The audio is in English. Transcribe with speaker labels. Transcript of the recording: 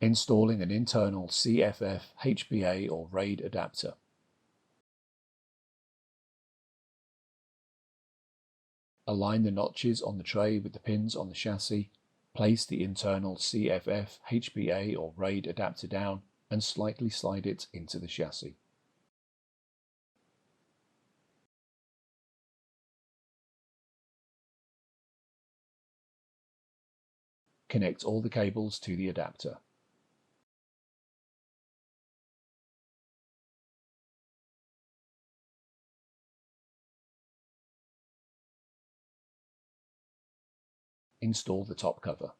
Speaker 1: Installing an internal CFF HBA or RAID adapter. Align the notches on the tray with the pins on the chassis, place the internal CFF HBA or RAID adapter down and slightly slide it into the chassis. Connect all the cables to the adapter. Install the top cover.